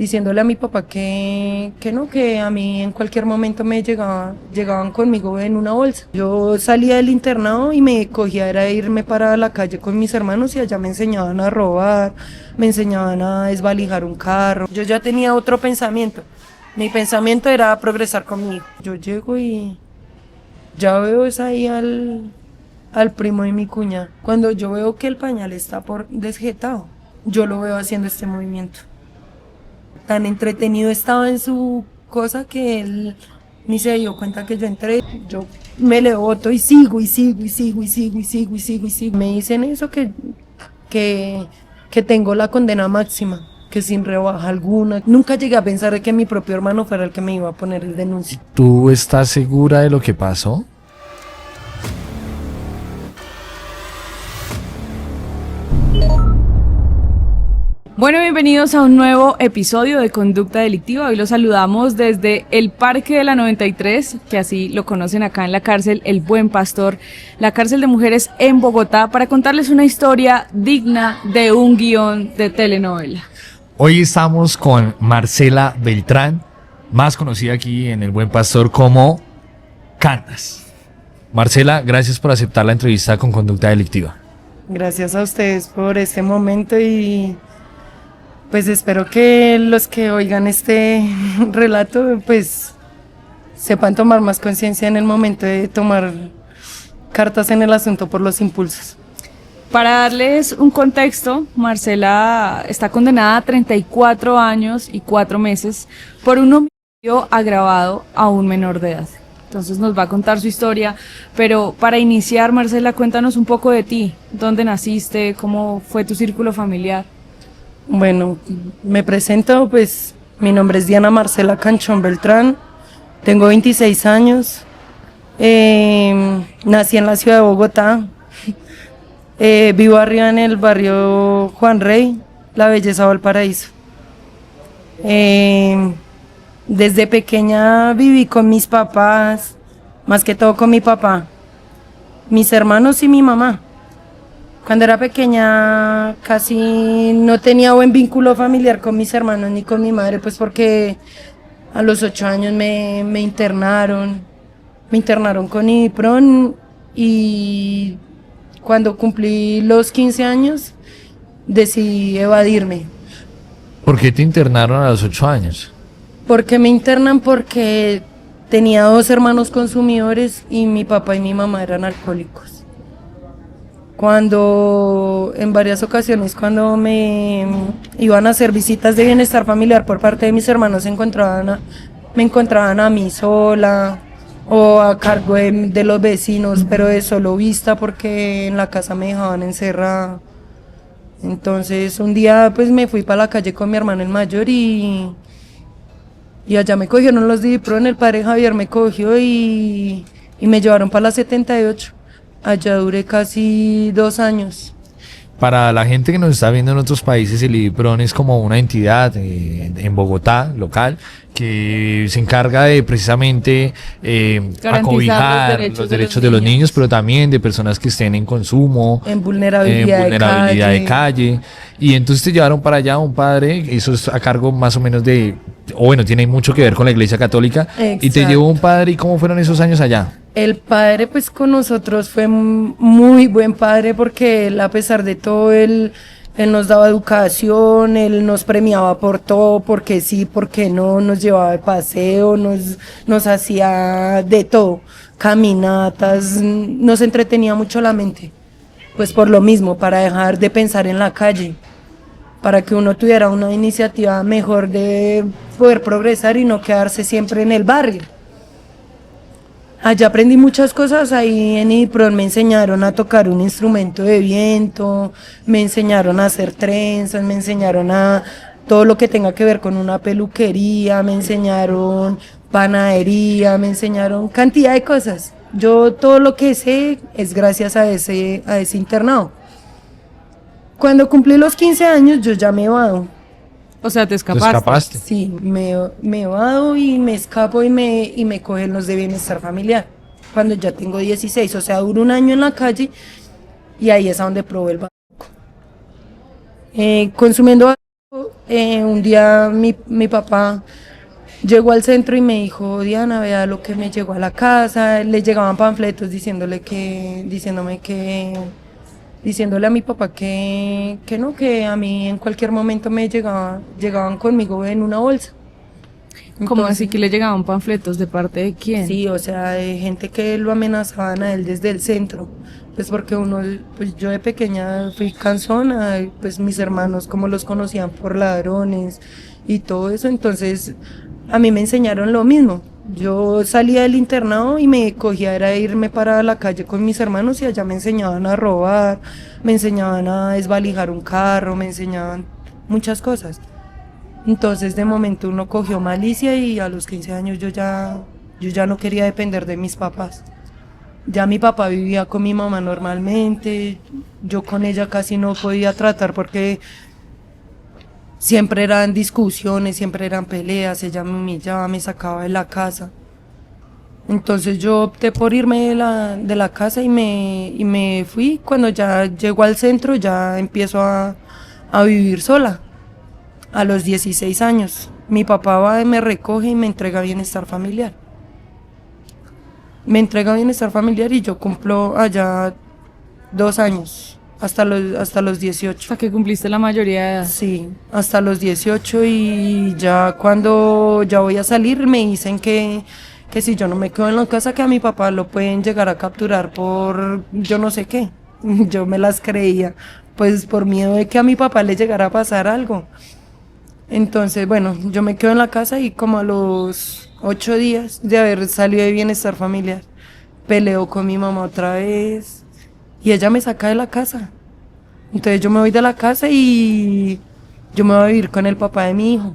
diciéndole a mi papá que no, que a mí en cualquier momento llegaban conmigo en una bolsa. Yo salía del internado y me cogía era irme para la calle con mis hermanos y allá me enseñaban a robar, me enseñaban a desvalijar un carro. Yo ya tenía otro pensamiento. Mi pensamiento era progresar con mi hijo. Yo llego y ya veo es ahí al primo de mi cuñada. Cuando yo veo que el pañal está por desjetado, yo lo veo haciendo este movimiento. Tan entretenido estaba en su cosa que él ni se dio cuenta que yo entré. Yo me le boto y sigo y sigo y sigo y sigo y sigo y sigo y sigo. Me dicen eso que tengo la condena máxima, que sin rebaja alguna. Nunca llegué a pensar de que mi propio hermano fuera el que me iba a poner el denuncio. ¿Tú estás segura de lo que pasó? Bueno, bienvenidos a un nuevo episodio de Conducta Delictiva. Hoy los saludamos desde el Parque de la 93, que así lo conocen acá en la cárcel El Buen Pastor, la cárcel de mujeres en Bogotá, para contarles una historia digna de un guión de telenovela. Hoy estamos con Marcela Beltrán, más conocida aquí en El Buen Pastor como Canas. Marcela, gracias por aceptar la entrevista con Conducta Delictiva. Gracias a ustedes por este momento y pues espero que los que oigan este relato pues sepan tomar más conciencia en el momento de tomar cartas en el asunto por los impulsos. Para darles un contexto, Marcela está condenada a 34 años y 4 meses por un homicidio agravado a un menor de edad. Entonces nos va a contar su historia, pero para iniciar, Marcela, cuéntanos un poco de ti. ¿Dónde naciste? ¿Cómo fue tu círculo familiar? Bueno, me presento, pues mi nombre es Diana Marcela Canchón Beltrán, tengo 26 años, nací en la ciudad de Bogotá, vivo arriba en el barrio Juan Rey, La Belleza Valparaíso. Desde pequeña viví con mis papás, más que todo con mi papá, mis hermanos y mi mamá. Cuando era pequeña casi no tenía buen vínculo familiar con mis hermanos ni con mi madre, pues porque a los 8 años me internaron con IDIPRON y cuando cumplí los 15 años decidí evadirme. ¿Por qué te internaron a los 8 años? ¿Por qué me internan? Porque tenía 2 hermanos consumidores y mi papá y mi mamá eran alcohólicos. Cuando en varias ocasiones cuando me iban a hacer visitas de bienestar familiar por parte de mis hermanos me encontraban a mí sola o a cargo de los vecinos, pero de solo vista porque en la casa me dejaban encerrada. Entonces un día pues me fui para la calle con mi hermano el mayor y allá me cogieron los DIPRON, el padre Javier me cogió y me llevaron para la 78. Allá duré casi 2 años. Para la gente que nos está viendo en otros países, el IDIPRON es como una entidad en Bogotá, local, que se encarga de precisamente acobijar los derechos de los niños, pero también de personas que estén en consumo, en vulnerabilidad de calle. Y entonces te llevaron para allá un padre, eso es a cargo más o menos tiene mucho que ver con la Iglesia Católica. Exacto. Y te llevó un padre. ¿Y cómo fueron esos años allá? El padre pues con nosotros fue muy buen padre porque él, a pesar de todo, él nos daba educación, él nos premiaba por todo, porque sí, porque no, nos llevaba de paseo, nos hacía de todo, caminatas, nos entretenía mucho la mente, pues por lo mismo, para dejar de pensar en la calle, para que uno tuviera una iniciativa mejor de poder progresar y no quedarse siempre en el barrio. Allá aprendí muchas cosas, ahí en IDIPRON me enseñaron a tocar un instrumento de viento, me enseñaron a hacer trenzas, me enseñaron a todo lo que tenga que ver con una peluquería, me enseñaron panadería, me enseñaron cantidad de cosas. Yo todo lo que sé es gracias a ese internado. Cuando cumplí los 15 años yo ya me evado. O sea, ¿te ¿Te escapaste? Sí, me evado y me escapo y me cogen los de bienestar familiar. Cuando ya tengo 16, o sea, duro un año en la calle y ahí es a donde probé el bazuco. Consumiendo bazuco, un día mi papá llegó al centro y me dijo, Diana, vea lo que me llegó a la casa. Le llegaban panfletos diciéndole a mi papá que no, que a mí en cualquier momento llegaban conmigo en una bolsa. ¿Cómo así que le llegaban panfletos? ¿De parte de quién? Sí, o sea, de gente que lo amenazaban a él desde el centro. Pues porque pues yo de pequeña fui cansona, pues mis hermanos como los conocían por ladrones y todo eso, entonces a mí me enseñaron lo mismo. Yo salía del internado y me cogía era irme para la calle con mis hermanos y allá me enseñaban a robar, me enseñaban a desvalijar un carro, me enseñaban muchas cosas. Entonces de momento uno cogió malicia y a los 15 años yo ya no quería depender de mis papás. Ya mi papá vivía con mi mamá normalmente, yo con ella casi no podía tratar porque siempre eran discusiones, siempre eran peleas, ella me humillaba, me sacaba de la casa. Entonces yo opté por irme de la casa y me fui. Cuando ya llego al centro ya empiezo a vivir sola. A los 16 años, mi papá va y me recoge y me entrega bienestar familiar. Me entrega bienestar familiar y yo cumplo allá 2 años, hasta los 18. Hasta que cumpliste la mayoría de edad. Sí, hasta los 18 y ya cuando ya voy a salir me dicen que si yo no me quedo en la casa que a mi papá lo pueden llegar a capturar por yo no sé qué. Yo me las creía, pues por miedo de que a mi papá le llegara a pasar algo. Entonces, bueno, yo me quedo en la casa y como a los 8 días de haber salido de bienestar familiar, peleo con mi mamá otra vez y ella me saca de la casa. Entonces yo me voy de la casa y yo me voy a vivir con el papá de mi hijo.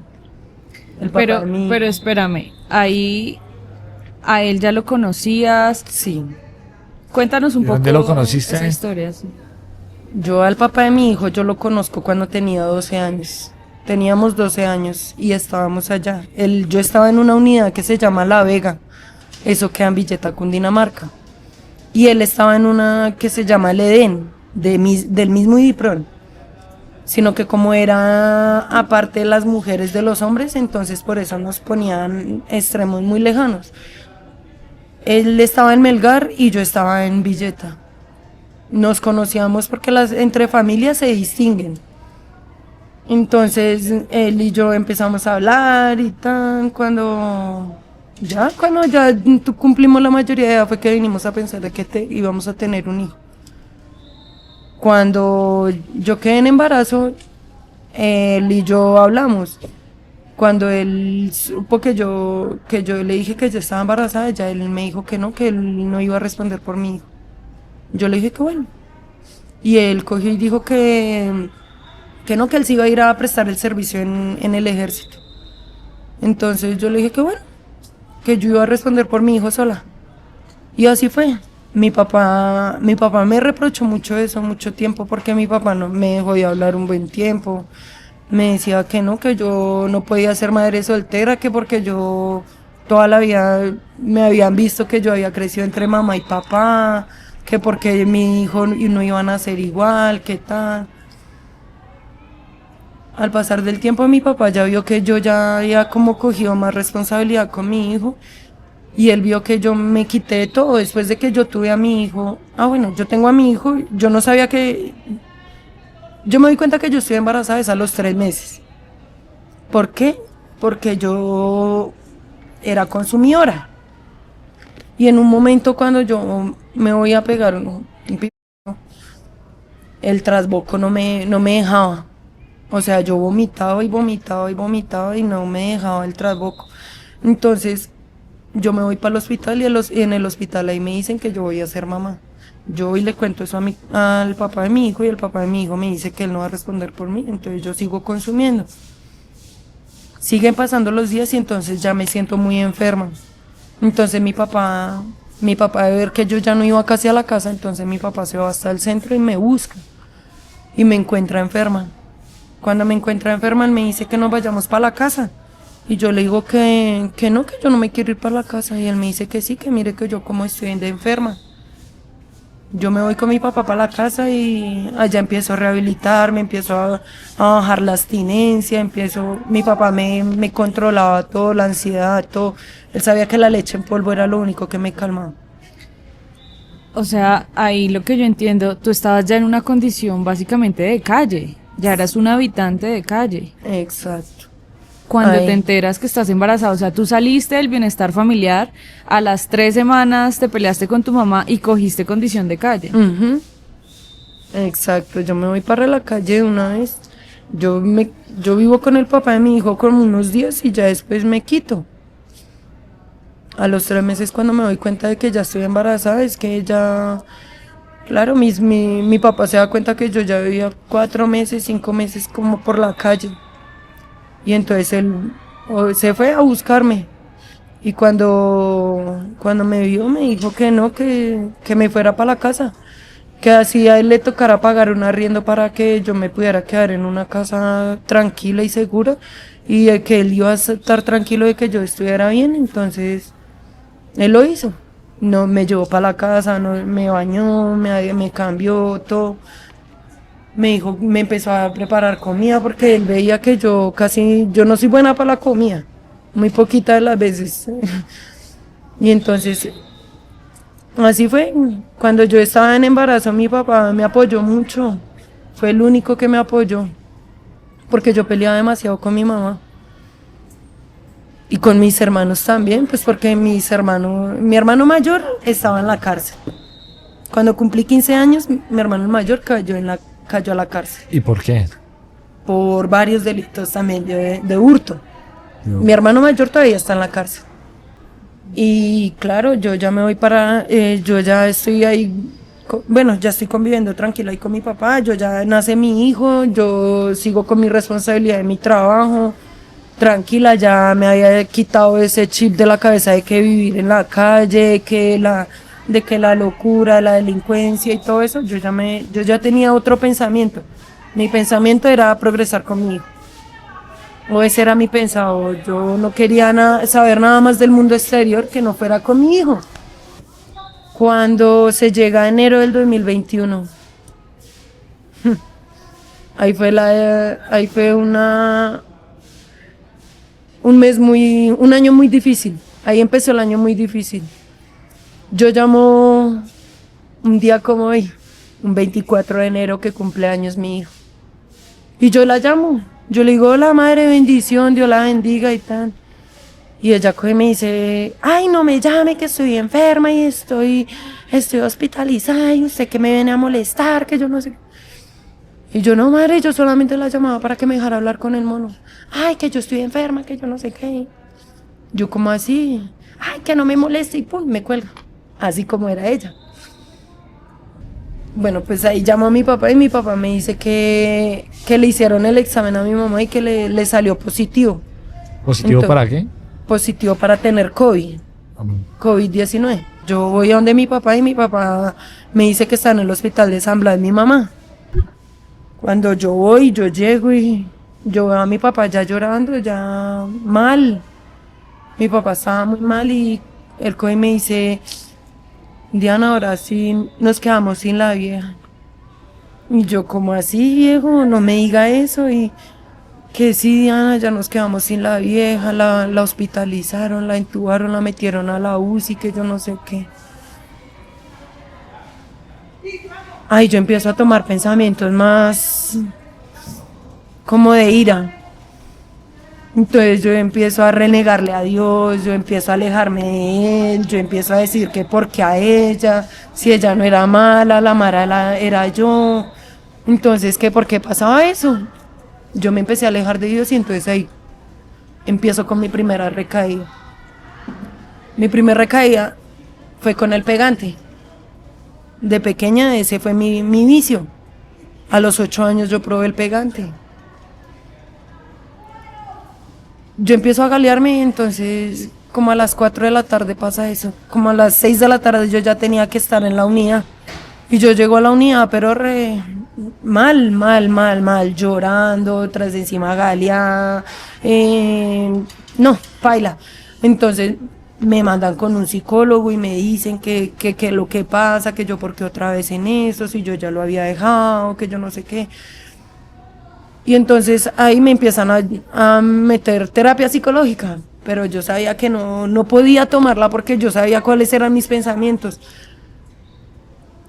Pero espérame, ahí a él ya lo conocías. Sí. Cuéntanos un poco. ¿Dónde lo conociste? Esa historia, sí. Yo al papá de mi hijo yo lo conozco cuando tenía 12 años. Teníamos 12 años y estábamos allá. Yo estaba en una unidad que se llama La Vega, eso queda en Villeta, Cundinamarca. Y él estaba en una que se llama El Edén, del mismo IDIPRON. Sino que como era aparte de las mujeres de los hombres, entonces por eso nos ponían extremos muy lejanos. Él estaba en Melgar y yo estaba en Villeta. Nos conocíamos porque entre familias se distinguen. Entonces él y yo empezamos a hablar y tal, cuando ya cumplimos la mayoría de edad fue que vinimos a pensar de que íbamos a tener un hijo. Cuando yo quedé en embarazo, él y yo hablamos. Cuando él supo que yo le dije que yo estaba embarazada, ya él me dijo que él no iba a responder por mi hijo. Yo le dije que bueno. Y él cogió y dijo que él se iba a ir a prestar el servicio en el ejército. Entonces yo le dije que bueno, que yo iba a responder por mi hijo sola. Y así fue. Mi papá me reprochó mucho eso, mucho tiempo, porque mi papá no me dejó de hablar un buen tiempo. Me decía que yo no podía ser madre soltera, que porque yo toda la vida me habían visto que yo había crecido entre mamá y papá, que porque mi hijo no iba a nacer igual, que tal. Al pasar del tiempo mi papá ya vio que yo ya había como cogido más responsabilidad con mi hijo y él vio que yo me quité de todo después de que yo tuve a mi hijo. Bueno, yo tengo a mi hijo, yo no sabía yo me di cuenta que yo estoy embarazada a los 3 meses. ¿Por qué? Porque yo era consumidora y en un momento cuando yo me voy a pegar un pico, el trasboco no me dejaba. O sea, yo vomitaba y vomitaba y vomitaba y no me dejaba el trasboco. Entonces, yo me voy para el hospital y en el hospital ahí me dicen que yo voy a ser mamá. Yo voy y le cuento eso al papá de mi hijo y el papá de mi hijo me dice que él no va a responder por mí, entonces yo sigo consumiendo. Siguen pasando los días y entonces ya me siento muy enferma. Entonces mi papá de ver que yo ya no iba casi a la casa, entonces mi papá se va hasta el centro y me busca y me encuentra enferma. Cuando me encuentra enferma, él me dice que nos vayamos para la casa. Y yo le digo que no, que yo no me quiero ir para la casa. Y él me dice que sí, que mire que yo como estoy de enferma. Yo me voy con mi papá para la casa y allá empiezo a rehabilitarme, empiezo a bajar la abstinencia, mi papá me controlaba todo, la ansiedad, todo. Él sabía que la leche en polvo era lo único que me calmaba. O sea, ahí lo que yo entiendo, tú estabas ya en una condición básicamente de calle, ya eras un habitante de calle. Exacto. Cuando Ay. te enteras que estás embarazada, o sea, tú saliste del bienestar familiar, a las 3 semanas te peleaste con tu mamá y cogiste condición de calle. Ujú. Exacto, yo me voy para la calle de una vez. Yo vivo con el papá de mi hijo como unos días y ya después me quito. A los 3 meses cuando me doy cuenta de que ya estoy embarazada, es que ya, claro, mi papá se da cuenta que yo ya vivía 4 meses, 5 meses como por la calle. Y entonces él se fue a buscarme. Y cuando me vio me dijo que no, que me fuera para la casa. Que así a él le tocara pagar un arriendo para que yo me pudiera quedar en una casa tranquila y segura. Y de que él iba a estar tranquilo de que yo estuviera bien. Entonces él lo hizo. No, me llevó para la casa, no, me bañó, me cambió todo. Me dijo, me empezó a preparar comida porque él veía que yo no soy buena para la comida, muy poquita de las veces. Y entonces, así fue. Cuando yo estaba en embarazo, mi papá me apoyó mucho. Fue el único que me apoyó, porque yo peleaba demasiado con mi mamá. Y con mis hermanos también, pues porque mi hermano mayor estaba en la cárcel. Cuando cumplí 15 años, mi hermano mayor cayó a la cárcel ¿Y por qué? por varios delitos también de hurto. No. Mi hermano mayor todavía está en la cárcel. Y claro, yo ya me voy yo ya estoy ahí, bueno, ya estoy conviviendo tranquila ahí con mi papá, yo ya nace mi hijo, yo sigo con mi responsabilidad de mi trabajo, tranquila, ya me había quitado ese chip de la cabeza de que vivir en la calle, de que la locura, la delincuencia y todo eso, yo ya tenía otro pensamiento. Mi pensamiento era progresar con mi hijo. O ese era mi pensado. Yo no quería saber nada más del mundo exterior que no fuera con mi hijo. Cuando se llega a enero del 2021, ahí fue un año muy difícil. Ahí empezó el año muy difícil. Yo llamo un día como hoy, un 24 de enero que cumple años mi hijo. Y yo la llamo, yo le digo, hola madre, bendición, Dios la bendiga y tal. Y ella coge y me dice, ay, no me llame, que estoy enferma y estoy hospitalizada y usted que me viene a molestar, que yo no sé. Y yo, no madre, yo solamente la llamaba para que me dejara hablar con el mono. Ay, que yo estoy enferma, que yo no sé qué. Yo, como así, ay, que no me moleste y pum, me cuelga. Así como era ella. Bueno, pues ahí llamo a mi papá y mi papá me dice que le hicieron el examen a mi mamá y que le salió positivo. ¿Positivo Entonces, para qué? Positivo para tener COVID-19. Yo voy a donde mi papá y mi papá me dice que está en el hospital de San Blas mi mamá. Cuando yo voy, yo llego y yo veo a mi papá ya llorando, ya mal. Mi papá estaba muy mal y él coge y me dice, Diana, ahora sí nos quedamos sin la vieja. Y yo, como así, viejo, no me diga eso. Y que sí, Diana, ya nos quedamos sin la vieja, la hospitalizaron, la intubaron, la metieron a la UCI, que yo no sé qué. Ay, yo empiezo a tomar pensamientos más como de ira. Entonces yo empiezo a renegarle a Dios, yo empiezo a alejarme de Él, yo empiezo a decir que por qué a ella, si ella no era mala, la mala era yo. Entonces, ¿qué por qué pasaba eso? Yo me empecé a alejar de Dios y entonces ahí empiezo con mi primera recaída. Mi primera recaída fue con el pegante. De pequeña ese fue mi vicio. A los 8 años yo probé el pegante. Yo empiezo a galearme, entonces como a las 4 de la tarde pasa eso. Como a las 6 de la tarde yo ya tenía que estar en la unidad. Y yo llego a la unidad, pero mal, llorando, tras de encima galeada. No, paila. Entonces me mandan con un psicólogo y me dicen que lo que pasa, que yo porque otra vez en eso, si yo ya lo había dejado, que yo no sé qué. Y entonces ahí me empiezan a meter terapia psicológica, pero yo sabía que no podía tomarla porque yo sabía cuáles eran mis pensamientos.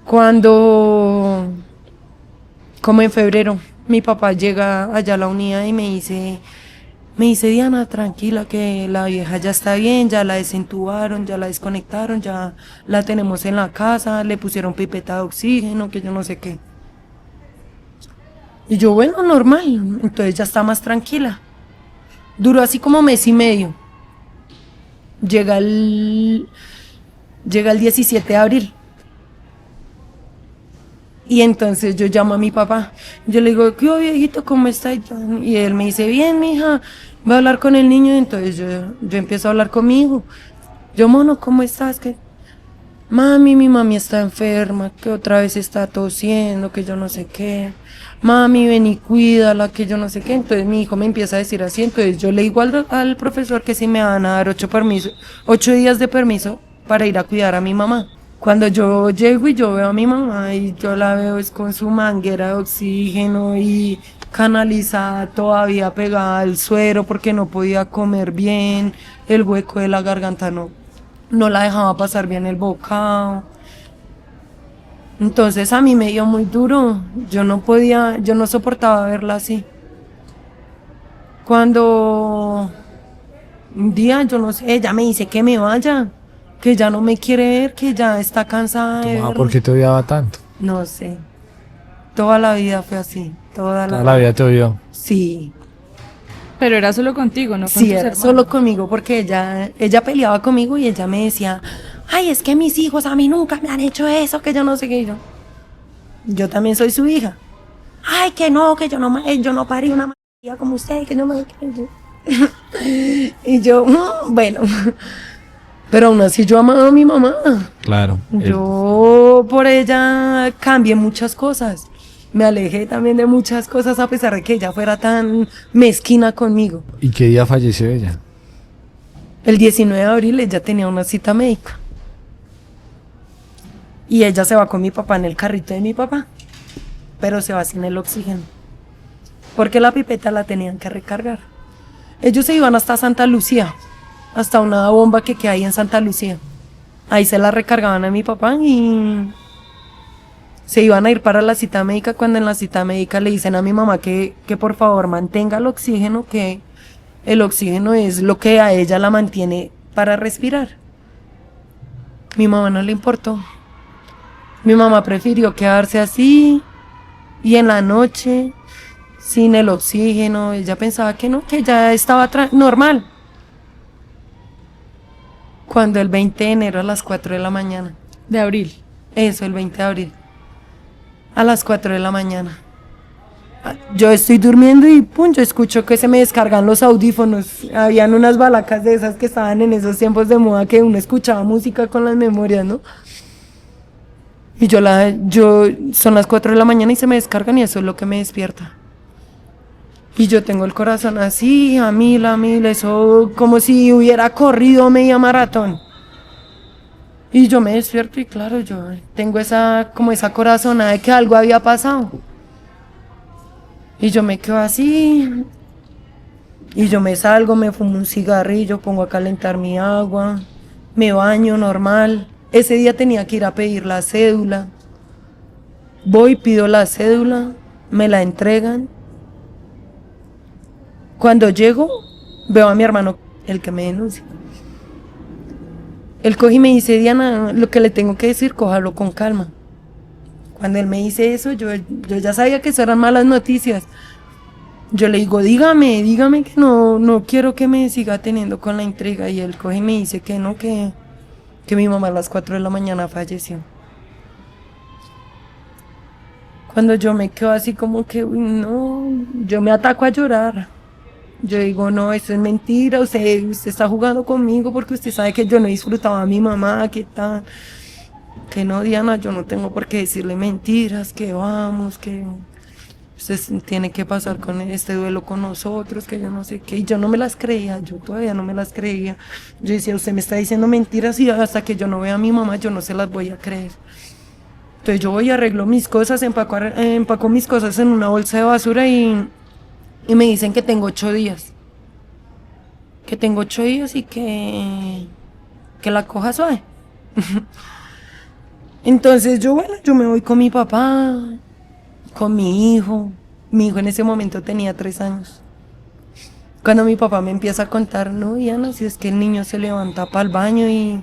Cuando, como en febrero, mi papá llega allá a la unidad y me dice, Diana, tranquila, que la vieja ya está bien, ya la desentubaron, ya la desconectaron, ya la tenemos en la casa, le pusieron pipeta de oxígeno, que yo no sé qué. Y yo, bueno, normal, entonces ya está más tranquila. Duró así como mes y medio. Llega el 17 de abril. Y entonces yo llamo a mi papá. Yo le digo, ¿qué viejito, cómo está? Y él me dice, bien, mija, voy a hablar con el niño. Y entonces yo empiezo a hablar con mi hijo. Yo, mono, ¿cómo estás? ¿Qué? Mi mami está enferma, que otra vez está tosiendo, que yo no sé qué. Mami, ven y cuídala, que yo no sé qué. Entonces mi hijo me empieza a decir así. Entonces yo le digo al profesor que si me van a dar 8 días de permiso para ir a cuidar a mi mamá. Cuando yo llego y yo veo a mi mamá y yo la veo es con su manguera de oxígeno y canalizada todavía pegada al suero porque no podía comer bien, el hueco de la garganta no la dejaba pasar bien el bocado. Entonces a mí me dio muy duro, yo no soportaba verla así. Cuando un día, yo no sé, ella me dice que me vaya, que ya no me quiere ver, que ya está cansada de verme. ¿Por qué te odiaba tanto? No sé, toda la vida fue así, Toda la vida te odió. Sí. Pero era solo contigo, ¿no? Con Sí, tus era hermanos. solo conmigo porque ella peleaba conmigo y ella me decía, ay, es que mis hijos a mí nunca me han hecho eso, que yo no sé qué. Yo también soy su hija. Ay, que yo no parí una maría como usted, que no me... Y yo, bueno, pero aún así yo amaba a mi mamá. Claro. Yo por ella cambié muchas cosas. Me alejé también de muchas cosas a pesar de que ella fuera tan mezquina conmigo. ¿Y qué día falleció ella? El 19 de abril ella tenía una cita médica. Y ella se va con mi papá en el carrito de mi papá. Pero se va sin el oxígeno. Porque la pipeta la tenían que recargar. Ellos se iban hasta Santa Lucía. Hasta una bomba que hay en Santa Lucía. Ahí se la recargaban a mi papá y... se iban a ir para la cita médica cuando en la cita médica le dicen a mi mamá que por favor mantenga el oxígeno, que el oxígeno es lo que a ella la mantiene para respirar. Mi mamá no le importó. Mi mamá prefirió quedarse así y en la noche sin el oxígeno. Ella pensaba que no, que ya estaba normal. Cuando el 20 de enero a las 4 de la mañana. De abril. Eso, el 20 de abril. A las 4 de la mañana. Yo estoy durmiendo y pum, yo escucho que se me descargan los audífonos. Habían unas balacas de esas que estaban en esos tiempos de moda que uno escuchaba música con las memorias, ¿no? Y son las 4 de la mañana y se me descargan y eso es lo que me despierta. Y yo tengo el corazón así, a mil, eso como si hubiera corrido media maratón. Y yo me despierto y claro, yo tengo esa corazonada de que algo había pasado. Y yo me quedo así. Y yo me salgo, me fumo un cigarrillo, pongo a calentar mi agua, me baño normal. Ese día tenía que ir a pedir la cédula. Voy, pido la cédula, me la entregan. Cuando llego, veo a mi hermano, el que me denuncia. Él coge y me dice, Diana, lo que le tengo que decir, cójalo con calma. Cuando él me dice eso, yo ya sabía que eso eran malas noticias. Yo le digo, dígame que no quiero que me siga teniendo con la intriga. Y él coge y me dice que no, que mi mamá a las 4 de la mañana falleció. Cuando yo me quedo así como que, uy, no, yo me ataco a llorar. Yo digo, no, eso es mentira, usted está jugando conmigo porque usted sabe que yo no disfrutaba a mi mamá, que tal. Que no, Diana, yo no tengo por qué decirle mentiras, que vamos, que... usted tiene que pasar con este duelo con nosotros, que yo no sé qué, y yo no me las creía, yo todavía no me las creía. Yo decía, usted me está diciendo mentiras y hasta que yo no vea a mi mamá yo no se las voy a creer. Entonces yo voy y arreglo mis cosas, empaco mis cosas en una bolsa de basura y me dicen que tengo 8 días. Que tengo 8 días y que la coja suave. Entonces yo me voy con mi papá, con mi hijo. Mi hijo en ese momento tenía 3 años. Cuando mi papá me empieza a contar, no, Diana, si es que el niño se levanta para el baño y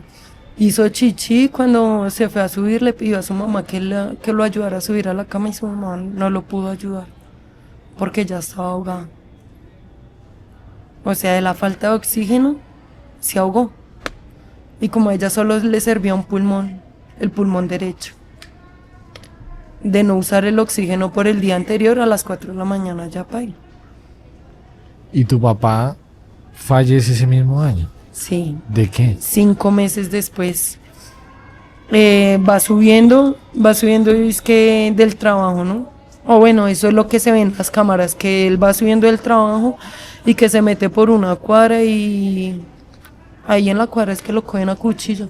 hizo chichi, cuando se fue a subir le pidió a su mamá que lo ayudara a subir a la cama y su mamá no lo pudo ayudar porque ya estaba ahogado. O sea, de la falta de oxígeno se ahogó. Y como a ella solo le servía un pulmón, el pulmón derecho, de no usar el oxígeno por el día anterior, a las 4 de la mañana ya paila. ¿Y tu papá fallece ese mismo año? Sí. ¿De qué? 5 meses después. Va subiendo y es que del trabajo, ¿no? O bueno, eso es lo que se ve en las cámaras, que él va subiendo del trabajo y que se mete por una cuadra y ahí en la cuadra es que lo cogen a cuchillo.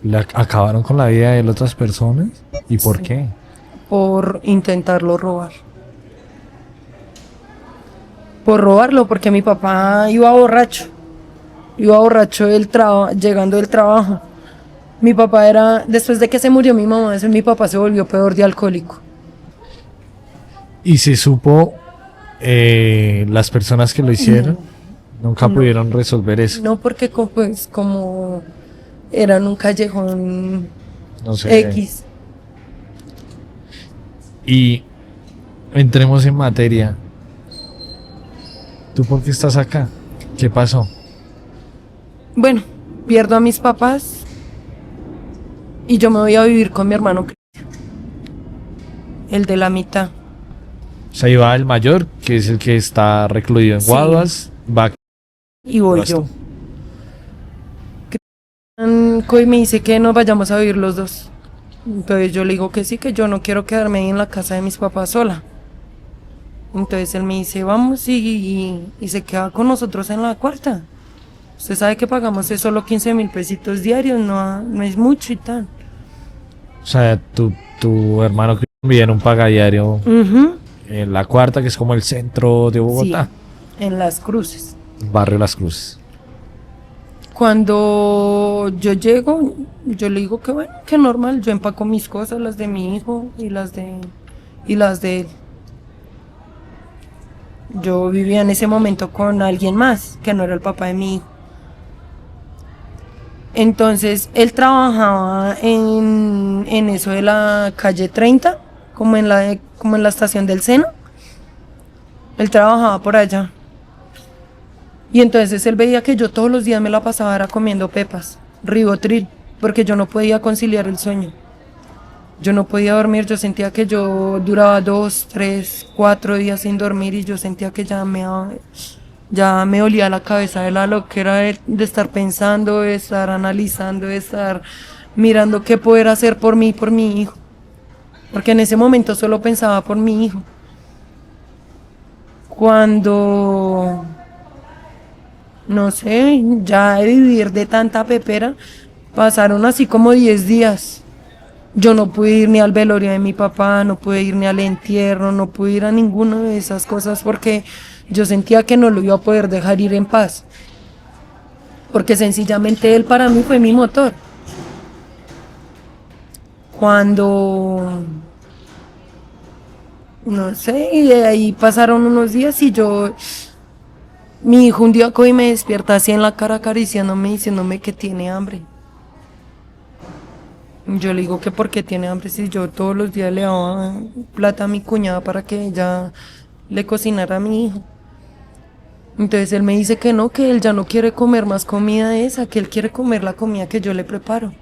¿Le acabaron con la vida de otras personas? ¿Y por qué? Por intentarlo robar. Por robarlo, porque mi papá iba borracho llegando del trabajo. Mi papá después de que se murió mi mamá, mi papá se volvió peor de alcohólico. ¿Y se supo las personas que lo hicieron? Nunca pudieron resolver eso. No, porque pues como era en un callejón No sé. X. Y entremos en materia. ¿Tú por qué estás acá? ¿Qué pasó? Bueno, pierdo a mis papás y yo me voy a vivir con mi hermano, el de la mitad. O sea, iba el mayor, que es el que está recluido en Guaduas, va y voy yo. Y me dice que nos vayamos a vivir los dos. Entonces yo le digo que sí, que yo no quiero quedarme ahí en la casa de mis papás sola. Entonces él me dice, vamos y se queda con nosotros en la cuarta. Usted sabe que pagamos solo 15,000 pesitos diarios, no es mucho y tal. O sea, tu hermano vive en un pagadiario en la cuarta, que es como el centro de Bogotá. Sí, en Las Cruces. Barrio Las Cruces. Cuando yo llego, yo le digo que bueno, que normal, yo empaco mis cosas, las de mi hijo y las de él. Yo vivía en ese momento con alguien más, que no era el papá de mi hijo. Entonces, él trabajaba en eso de la calle 30, como en la estación del Sena. Él trabajaba por allá. Y entonces él veía que yo todos los días me la pasaba era comiendo pepas, Rivotril, porque yo no podía conciliar el sueño. Yo no podía dormir, yo sentía que yo duraba 2, 3, 4 días sin dormir y yo sentía que ya me olía la cabeza de la loquera de estar pensando, de estar analizando, de estar mirando qué poder hacer por mí y por mi hijo. Porque en ese momento solo pensaba por mi hijo. Cuando, no sé, ya de vivir de tanta pepera, pasaron así como 10 días. Yo no pude ir ni al velorio de mi papá, no pude ir ni al entierro, no pude ir a ninguna de esas cosas porque yo sentía que no lo iba a poder dejar ir en paz. Porque sencillamente él para mí fue mi motor. Cuando, no sé, y de ahí pasaron unos días y mi hijo un día coge y me despierta así en la cara acariciándome, diciéndome que tiene hambre. Yo le digo que por qué tiene hambre si yo todos los días le daba plata a mi cuñada para que ella le cocinara a mi hijo. Entonces él me dice que no, que él ya no quiere comer más comida de esa, que él quiere comer la comida que yo le preparo.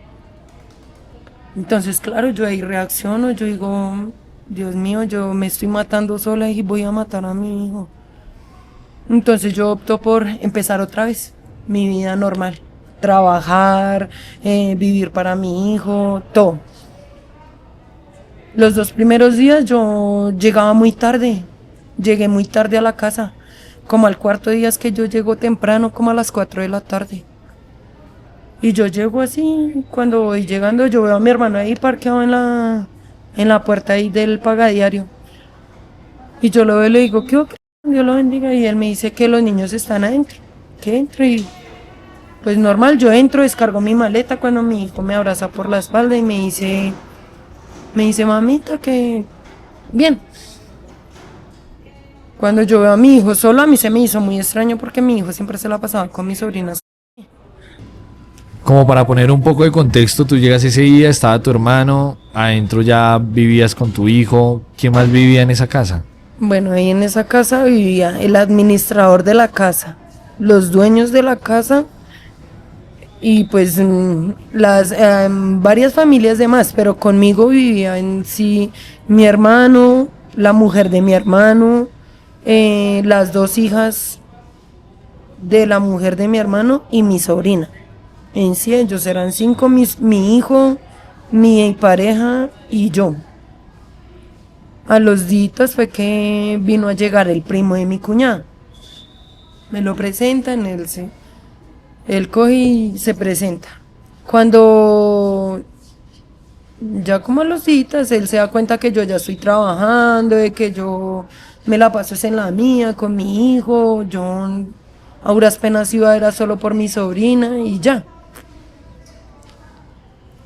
Entonces claro, yo ahí reacciono, yo digo, Dios mío, yo me estoy matando sola y voy a matar a mi hijo. Entonces yo opto por empezar otra vez mi vida normal. Trabajar, vivir para mi hijo, todo. Los 2 primeros días yo llegaba muy tarde, llegué muy tarde a la casa, como al cuarto día es que yo llego temprano, como a las 4 de la tarde. Y yo llego así, cuando voy llegando yo veo a mi hermano ahí parqueado en la puerta ahí del pagadiario. Y yo lo veo y le digo, ¿qué hubo? Dios lo bendiga. Y él me dice que los niños están adentro, que entre. Y pues normal, yo entro, descargo mi maleta cuando mi hijo me abraza por la espalda y me dice, mamita, que bien. Cuando yo veo a mi hijo solo, a mí se me hizo muy extraño porque mi hijo siempre se la pasaba con mis sobrinas. Como para poner un poco de contexto, tú llegas ese día, estaba tu hermano, adentro ya vivías con tu hijo, ¿quién más vivía en esa casa? Bueno, ahí en esa casa vivía el administrador de la casa, los dueños de la casa y pues las varias familias de más, pero conmigo vivía en sí mi hermano, la mujer de mi hermano, las 2 hijas de la mujer de mi hermano y mi sobrina. En sí ellos eran 5, mi hijo, mi pareja y yo. A los días fue que vino a llegar el primo de mi cuñada. Me lo presentan, él coge y se presenta. Cuando ya como a los días él se da cuenta que yo ya estoy trabajando, de que yo me la paso es en la mía con mi hijo, yo a duras penas iba era solo por mi sobrina y ya.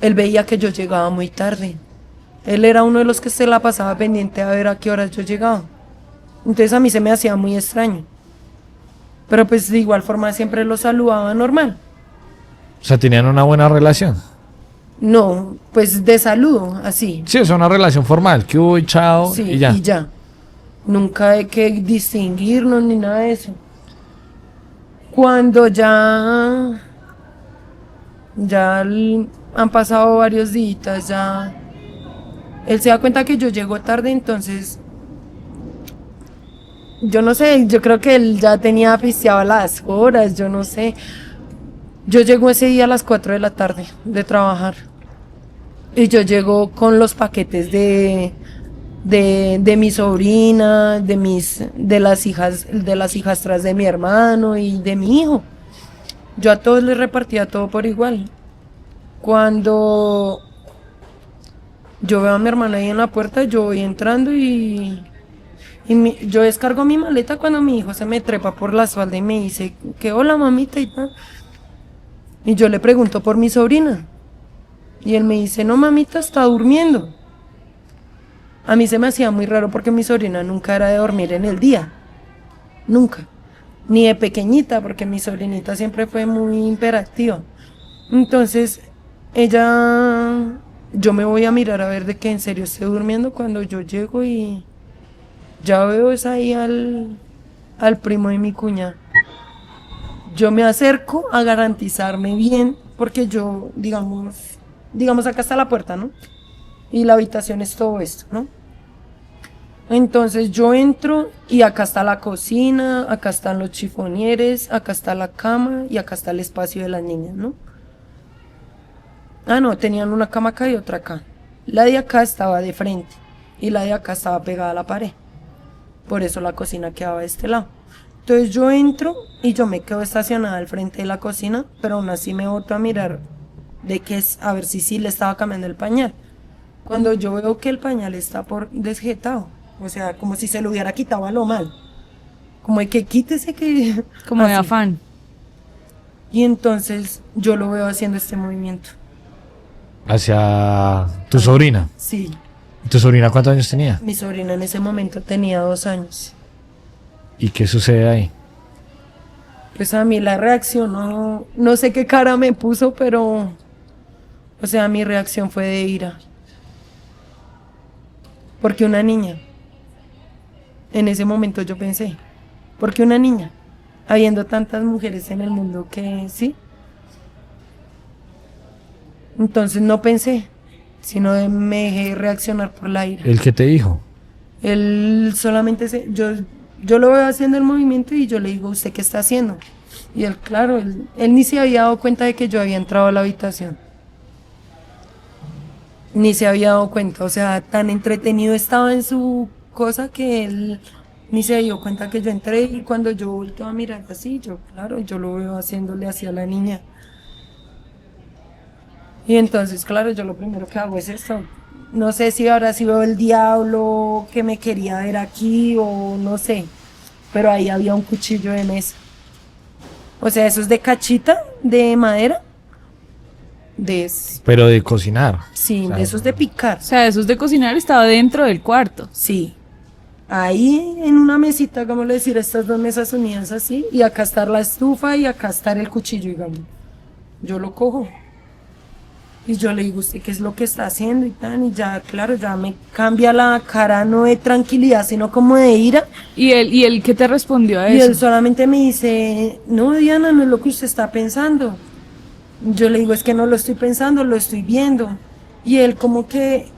Él veía que yo llegaba muy tarde. Él era uno de los que se la pasaba pendiente a ver a qué horas yo llegaba. Entonces a mí se me hacía muy extraño. Pero pues de igual forma siempre lo saludaba normal. O sea, ¿tenían una buena relación? No, pues de saludo, así. Sí, es una relación formal, que hubo y chao Sí, y ya. y ya. Nunca hay que distinguirnos ni nada de eso. Cuando han pasado varios días, ya él se da cuenta que yo llego tarde, entonces yo no sé, yo creo que él ya tenía pisteado las horas, yo no sé. Yo llego ese día a las 4 de la tarde de trabajar y yo llego con los paquetes de mi sobrina, de las hijastras de mi hermano y de mi hijo. Yo a todos les repartía todo por igual. Cuando yo veo a mi hermana ahí en la puerta, yo voy entrando yo descargo mi maleta cuando mi hijo se me trepa por la espalda y me dice que hola mamita y tal. Y yo le pregunto por mi sobrina. Y él me dice, no mamita, está durmiendo. A mí se me hacía muy raro porque mi sobrina nunca era de dormir en el día. Nunca. Ni de pequeñita, porque mi sobrinita siempre fue muy hiperactiva. Entonces, yo me voy a mirar a ver de que en serio esté durmiendo cuando yo llego y ya veo es ahí al primo de mi cuñada. Yo me acerco a garantizarme bien, porque yo, digamos acá está la puerta, ¿no? Y la habitación es todo esto, ¿no? Entonces yo entro y acá está la cocina, acá están los chifonieres, acá está la cama y acá está el espacio de las niñas, ¿no? Ah, no, tenían una cama acá y otra acá. La de acá estaba de frente y la de acá estaba pegada a la pared. Por eso la cocina quedaba de este lado. Entonces yo entro y yo me quedo estacionada al frente de la cocina, pero aún así me boto a mirar a ver si sí le estaba cambiando el pañal. Cuando yo veo que el pañal está por desjetado, o sea, como si se lo hubiera quitado a lo mal. Como de que quítese que... Como de así. afán. Y entonces yo lo veo haciendo este movimiento. Hacia tu sobrina. Sí, ¿Tu sobrina cuántos años tenía? mi sobrina en ese momento tenía 2 años. ¿Y qué sucede ahí? Pues a mí la reacción, no sé qué cara me puso, pero... O sea, mi reacción fue de ira. Porque una niña. En ese momento yo pensé, ¿por qué una niña? Habiendo tantas mujeres en el mundo que sí. Entonces no pensé, sino me dejé reaccionar por la ira. ¿El qué te dijo? Él solamente yo lo veo haciendo el movimiento y yo le digo, ¿usted qué está haciendo? Y él, claro, él ni se había dado cuenta de que yo había entrado a la habitación. ni se había dado cuenta, o sea, tan entretenido estaba en su cosa que él ni se dio cuenta que yo entré y cuando yo volteo a mirar así, yo, claro, yo lo veo haciéndole así a la niña. Y entonces, claro, yo lo primero que hago es esto. No sé si habrá sido el diablo que me quería ver aquí o no sé, pero ahí había un cuchillo de mesa. O sea, eso es de cachita, de madera, Pero de cocinar. sí, O sea, de esos de picar, O sea, esos de cocinar estaba dentro del cuarto. sí. Ahí en una mesita, vamos a decir, estas dos mesas unidas así, y acá está la estufa y acá está el cuchillo, digamos. Yo lo cojo. Y yo le digo, ¿usted qué es lo que está haciendo? Y tal, y ya, claro, ya me cambia la cara, no de tranquilidad, sino como de ira. ¿Y él qué te respondió a Y él eso? solamente me dice, no, Diana, no es lo que usted está pensando. Yo le digo, es que no lo estoy pensando, lo estoy viendo. Y él como que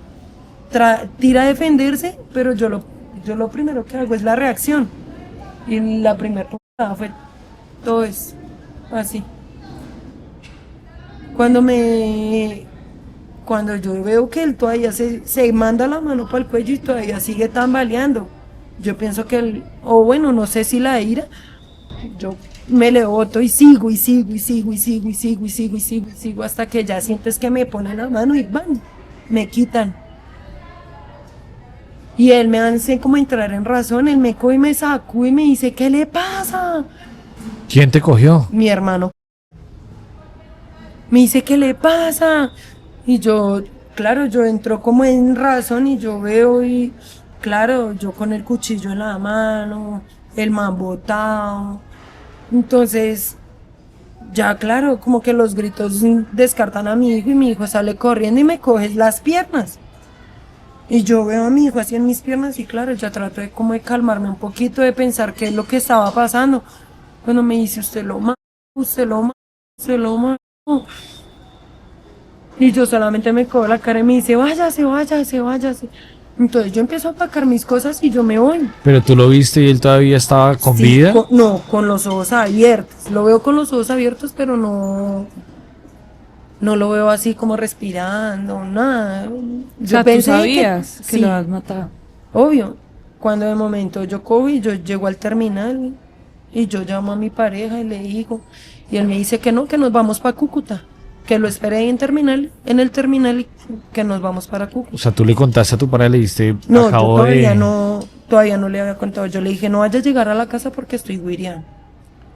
tira a defenderse, pero yo lo primero que hago es la reacción. Y la primera puntada fue todo eso, así. Cuando yo veo que él todavía se manda la mano para el cuello y todavía sigue tambaleando, yo pienso que él, o bueno, no sé si la ira, yo me le boto y sigo y sigo y sigo y sigo y sigo y sigo y sigo y sigo hasta que ya sientes que me ponen la mano y van, me quitan. Y él me hace como entrar en razón, él me coge y me sacó y me dice, ¿qué le pasa? ¿Quién te cogió? Mi hermano. Me dice, ¿qué le pasa? Y yo, claro, yo entro como en razón y yo veo y, claro, yo con el cuchillo en la mano, el man botado. Entonces, ya claro, como que los gritos descartan a mi hijo y mi hijo sale corriendo y me coge las piernas. Y yo veo a mi hijo así en mis piernas y claro, ya trato de como de calmarme un poquito, de pensar qué es lo que estaba pasando. Cuando me dice, usted lo mató, usted lo mató, usted lo mató. Y yo solamente me cojo la cara y me dice, váyase, váyase, váyase. Entonces yo empiezo a atacar mis cosas y yo me voy. Pero tú lo viste y él todavía estaba con Sí, vida. no, con los ojos abiertos. Lo veo con los ojos abiertos, pero no lo veo así como respirando, nada. O sea, tú sabías que sí, lo has matado. obvio. Cuando de momento yo cojo y yo llego al terminal y yo llamo a mi pareja y le digo, y él me dice que no, que nos vamos para Cúcuta, que lo espere ahí en el terminal y que nos vamos para Cúcuta. O sea, tú le contaste a tu pareja, le dijiste, No, yo acabo todavía no le había contado. Yo le dije, no vaya a llegar a la casa porque estoy guiriando.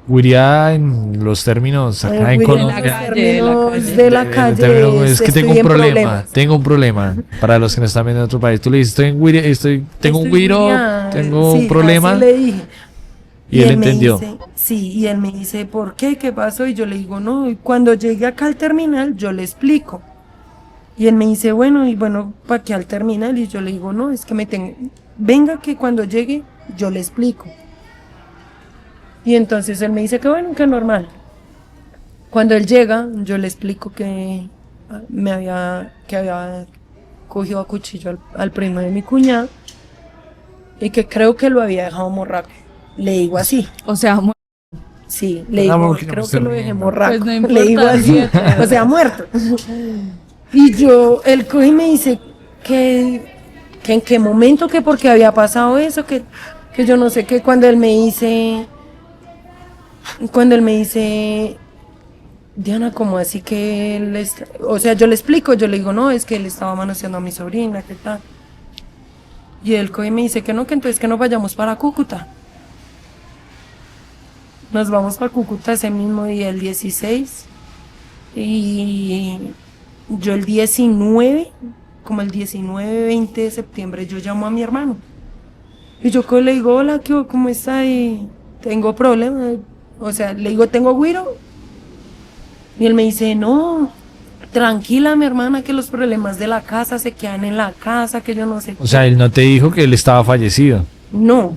Wiria en los términos acá en Guiriando en los Colombia. términos de la En calle. términos, es que estoy tengo un en problema, problemas. tengo un problema. Para los que no están viendo en otro país, tú le dices, tengo un Estoy guiro, guiriando. tengo Sí, un problema. así le dije. Y él me entendió. dice, sí, y él me dice, ¿por qué? ¿Qué pasó? Y yo le digo, no, y cuando llegue acá al terminal, yo le explico. Y él me dice, bueno, y bueno, ¿para qué al terminal? Y yo le digo, no, es que venga que cuando llegue, yo le explico. Y entonces él me dice que bueno, que normal. Cuando él llega, yo le explico que había cogido a cuchillo al primo de mi cuñada y que creo que lo había dejado morraco. Le digo así. O sea, Sí, le digo, porque no creo se que lo dejé ríen. morraco. Pues no importa, Le digo así, fíjate. o sea, muerto. Y él coge y me dice que en qué momento, que porque había pasado eso, que yo no sé qué, cuando él me dice, Diana, ¿cómo así que o sea, yo le explico, yo le digo, no, es que él estaba manoseando a mi sobrina, ¿qué tal? Y él coge y me dice que no, que entonces que nos vayamos para Cúcuta. Nos vamos para Cúcuta ese mismo día, el 16. Y yo el 19, como el 19, 20 de septiembre, yo llamo a mi hermano. Y yo le digo, hola, ¿cómo está? Y tengo problemas. O sea, le digo, ¿tengo güiro? Y él me dice, no, tranquila, mi hermana, que los problemas de la casa se quedan en la casa, que yo no sé O sea, él no te dijo que él estaba fallecido. No,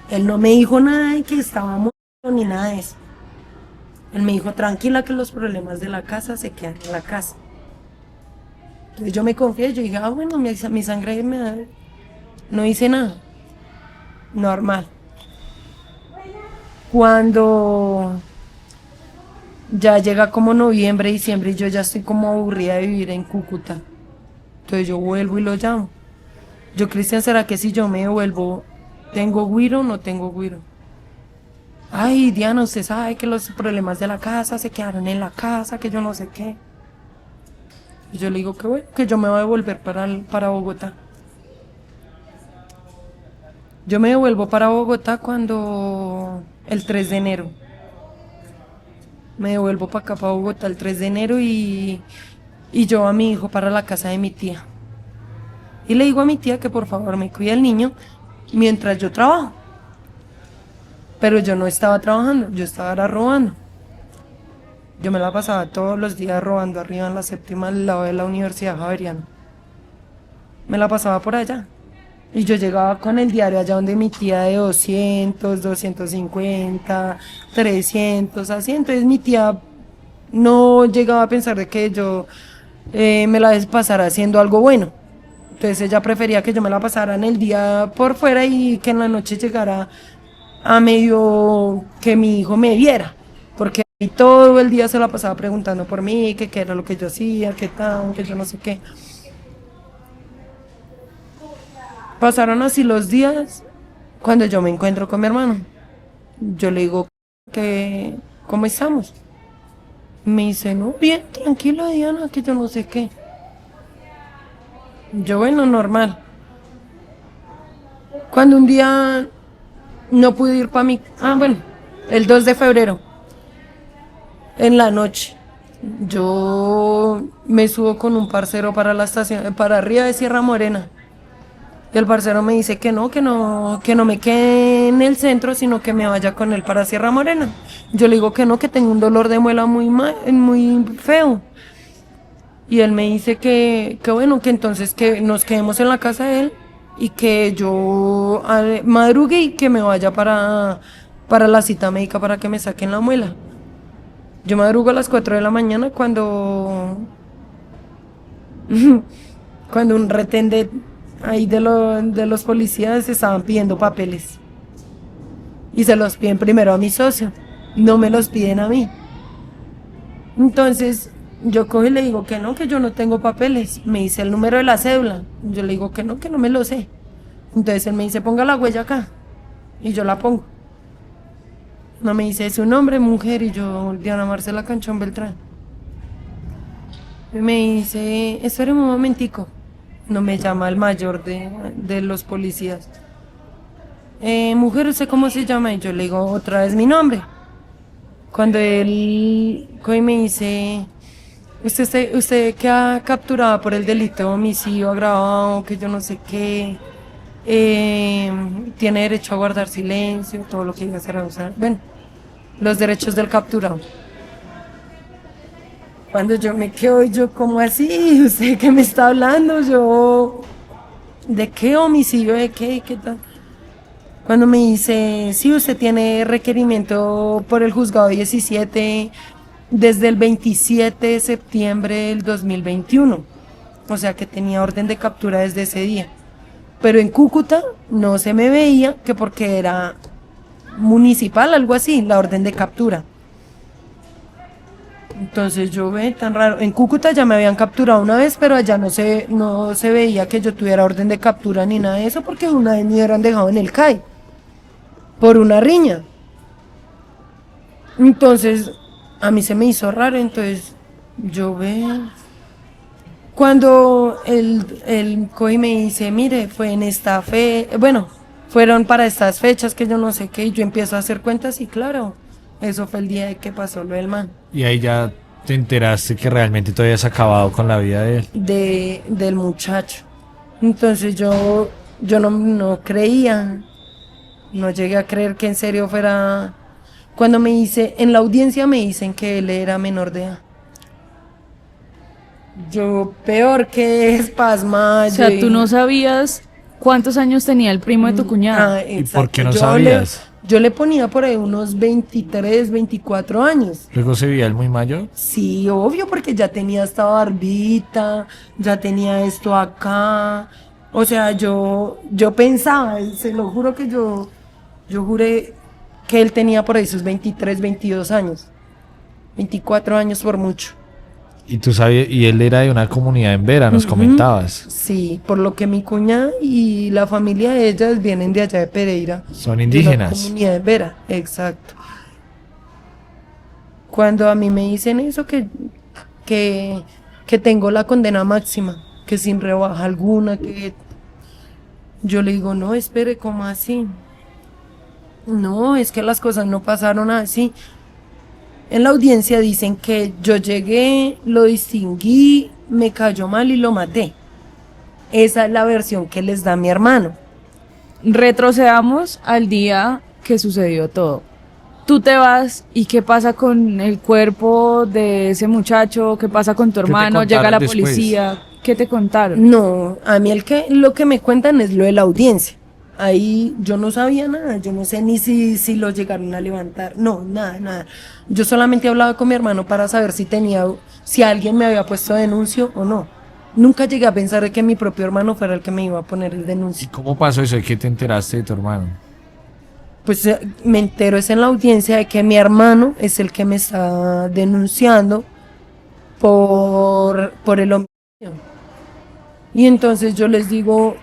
él no me dijo nada de que estaba muerto ni nada de eso. Él me dijo, tranquila, que los problemas de la casa se quedan en la casa. Entonces yo me confié, yo dije, bueno, mi sangre no hice nada. Normal. Cuando ya llega como noviembre, diciembre, y yo ya estoy como aburrida de vivir en Cúcuta. Entonces yo vuelvo y lo llamo. Yo, Cristian, ¿será que si yo me devuelvo, tengo güiro o no tengo güiro? Ay, Diana, usted sabe que los problemas de la casa se quedaron en la casa, que yo no sé qué. Y yo le digo que bueno, que yo me voy a devolver para Bogotá. Yo me devuelvo para Bogotá el 3 de enero. Me devuelvo para acá, para Bogotá, el 3 de enero y llevo a mi hijo para la casa de mi tía. Y le digo a mi tía que por favor me cuide al niño mientras yo trabajo. Pero yo no estaba trabajando, yo estaba robando. Yo me la pasaba todos los días robando arriba en la séptima al lado de la Universidad Javeriana. Me la pasaba por allá. Y yo llegaba con el diario allá donde mi tía de 200, 250, 300, así. Entonces mi tía no llegaba a pensar de que yo me la pasara haciendo algo bueno. Entonces ella prefería que yo me la pasara en el día por fuera y que en la noche llegara a medio que mi hijo me viera. Porque todo el día se la pasaba preguntando por mí, que qué era lo que yo hacía, qué tal, que yo no sé qué. Pasaron así los días cuando yo me encuentro con mi hermano. Yo le digo que ¿cómo estamos? Me dice, no, bien, tranquila Diana, que yo no sé qué. Yo, bueno, normal. Cuando un día no pude ir para el 2 de febrero, en la noche, yo me subo con un parcero para la estación, para arriba de Sierra Morena. Y el parcero me dice que no me quede en el centro, sino que me vaya con él para Sierra Morena. Yo le digo que no, que tengo un dolor de muela muy feo. Y él me dice que bueno, que entonces que nos quedemos en la casa de él y que yo madrugue y que me vaya para la cita médica para que me saquen la muela. Yo madrugo a las 4 de la mañana cuando un retén ahí de los policías estaban pidiendo papeles. Y se los piden primero a mi socio, no me los piden a mí. Entonces yo cojo y le digo que no, que yo no tengo papeles. Me dice el número de la cédula. Yo le digo que no me lo sé. Entonces él me dice, ponga la huella acá. Y yo la pongo. No, me dice, ¿es un hombre, mujer? Y yo, Diana Marcela Canchón Beltrán. Y me dice, espéreme un momentico. No, me llama el mayor de los policías. Mujer, ¿usted cómo se llama? Y yo le digo otra vez mi nombre. Cuando él me dice, usted queda capturada por el delito de homicidio agravado, que yo no sé qué, tiene derecho a guardar silencio, todo lo que diga será usar. Bueno, los derechos del capturado. Cuando yo me quedo, yo, ¿cómo así? ¿Usted qué me está hablando? Yo, ¿de qué homicidio? ¿De qué? ¿Qué tal? Cuando me dice, sí, usted tiene requerimiento por el juzgado 17 desde el 27 de septiembre del 2021. O sea que tenía orden de captura desde ese día. Pero en Cúcuta no se me veía, que porque era municipal, algo así, la orden de captura. Entonces yo ve tan raro. En Cúcuta ya me habían capturado una vez, pero allá no se veía que yo tuviera orden de captura ni nada de eso, porque una vez me hubieran dejado en el CAI por una riña. Entonces a mí se me hizo raro. Entonces yo ve cuando el COI me dice, mire, fue en esta fueron para estas fechas que yo no sé qué, y yo empiezo a hacer cuentas y claro, eso fue el día de que pasó lo del man. Y ahí ya te enteraste que realmente tú habías acabado con la vida de él. Del muchacho. Entonces yo no creía, no llegué a creer que en serio fuera. Cuando en la audiencia me dicen que él era menor de edad. Yo peor que espasma. O sea, tú no sabías cuántos años tenía el primo de tu cuñada. ¿Y por qué no sabías? Yo le ponía por ahí unos 23, 24 años. ¿Luego se veía él muy mayor? Sí, obvio, porque ya tenía esta barbita, ya tenía esto acá. O sea, yo pensaba, se lo juro que yo juré que él tenía por ahí sus 23, 22 años. 24 años por mucho. Y tú sabes, y él era de una comunidad en Vera, nos comentabas. Sí, por lo que mi cuñada y la familia de ellas vienen de allá de Pereira. Son De la indígenas. comunidad de Vera, exacto. Cuando a mí me dicen eso, que tengo la condena máxima, que sin rebaja alguna, que yo le digo, no, espere, ¿cómo así? No, es que las cosas no pasaron así. En la audiencia dicen que yo llegué, lo distinguí, me cayó mal y lo maté. Esa es la versión que les da mi hermano. Retrocedamos al día que sucedió todo. Tú te vas y ¿qué pasa con el cuerpo de ese muchacho? ¿Qué pasa con tu te hermano? Llega la contaron después? policía. ¿Qué te contaron? No, a mí lo que me cuentan es lo de la audiencia. Ahí yo no sabía nada, yo no sé ni si lo llegaron a levantar, no, nada. Yo solamente hablaba con mi hermano para saber si alguien me había puesto denuncio o no. Nunca llegué a pensar de que mi propio hermano fuera el que me iba a poner el ¿Y denuncio. cómo pasó eso? ¿De qué te enteraste de tu hermano? Pues me entero es en la audiencia de que mi hermano es el que me está denunciando por el homicidio. Y entonces yo les digo,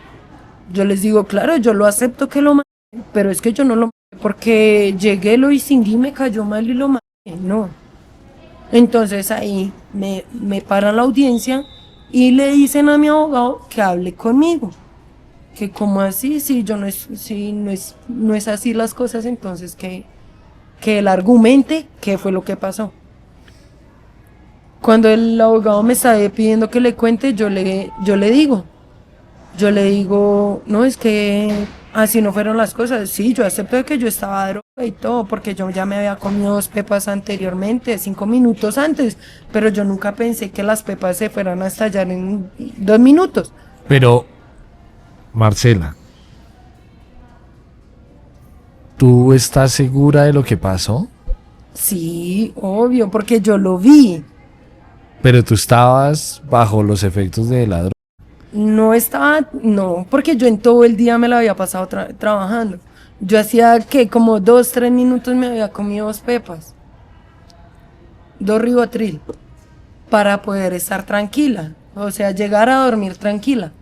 claro, yo lo acepto que lo maté, pero es que yo no lo maté porque llegué, lo distinguí, me cayó mal y lo maté, no. Entonces ahí me paran la audiencia y le dicen a mi abogado que hable conmigo. Que como así, si no es así las cosas, entonces que él argumente qué fue lo que pasó. Cuando el abogado me está pidiendo que le cuente, yo le digo, no, es que así no fueron las cosas. Sí, yo acepto que yo estaba droga y todo, porque yo ya me había comido 2 pepas anteriormente, 5 minutos antes, pero yo nunca pensé que las pepas se fueran a estallar en 2 minutos. Pero, Marcela, ¿tú estás segura de lo que pasó? Sí, obvio, porque yo lo vi. Pero tú estabas bajo los efectos de la droga. No, porque yo en todo el día me la había pasado trabajando. Yo hacía que como 2, 3 minutos me había comido 2 pepas, 2 Rivotril, para poder estar tranquila, o sea, llegar a dormir tranquila.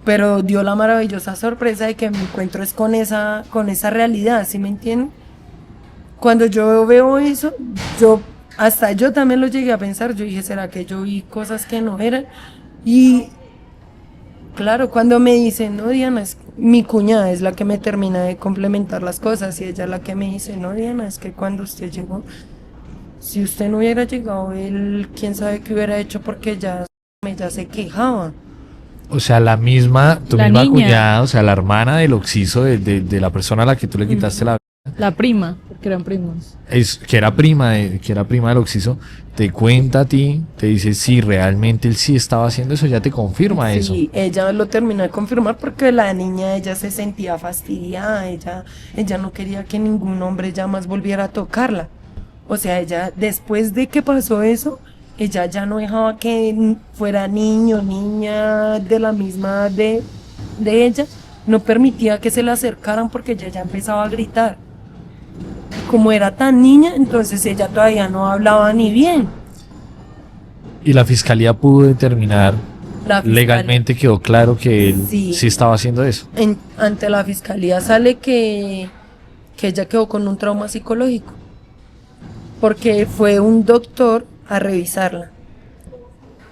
Pero dio la maravillosa sorpresa de que me encuentro es con esa realidad, ¿sí me entienden? Cuando yo veo eso, hasta yo también lo llegué a pensar, yo dije, ¿será que yo vi cosas que no eran? Y claro, cuando me dicen, no, Diana, mi cuñada es la que me termina de complementar las cosas y ella es la que me dice, no, Diana, es que cuando usted llegó, si usted no hubiera llegado, él, quién sabe qué hubiera hecho porque ya se quejaba. O sea, tu La misma niña. cuñada, o sea, la hermana del occiso de la persona a la que tú le quitaste la La prima, porque eran primos. que era prima del occiso, te cuenta a ti, te dice si realmente él sí estaba haciendo eso, ya te confirma eso. Sí, ella lo terminó de confirmar porque la niña, ella se sentía fastidiada, ella no quería que ningún hombre ya más volviera a tocarla. O sea, ella, después de que pasó eso, ella ya no dejaba que fuera niño, niña de la misma de ella, no permitía que se le acercaran porque ella ya empezaba a gritar. Como era tan niña, entonces ella todavía no hablaba ni bien. Y la fiscalía pudo determinar, La fiscalía- legalmente quedó claro que él Sí. sí estaba haciendo eso. Ante la fiscalía sale que ella quedó con un trauma psicológico, porque fue un doctor a revisarla.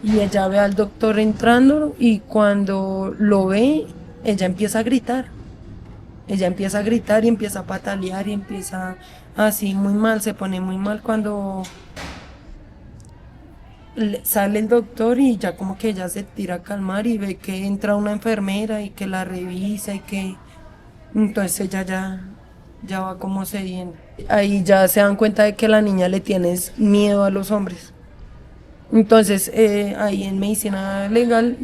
Y ella ve al doctor entrando y cuando lo ve, ella empieza a gritar. Ella empieza a gritar y empieza a patalear y empieza así muy mal, se pone muy mal cuando sale el doctor y ya como que ella se tira a calmar y ve que entra una enfermera y que la revisa y que entonces ella ya va como cediendo. Ahí ya se dan cuenta de que la niña le tiene miedo a los hombres. Entonces ahí en medicina legal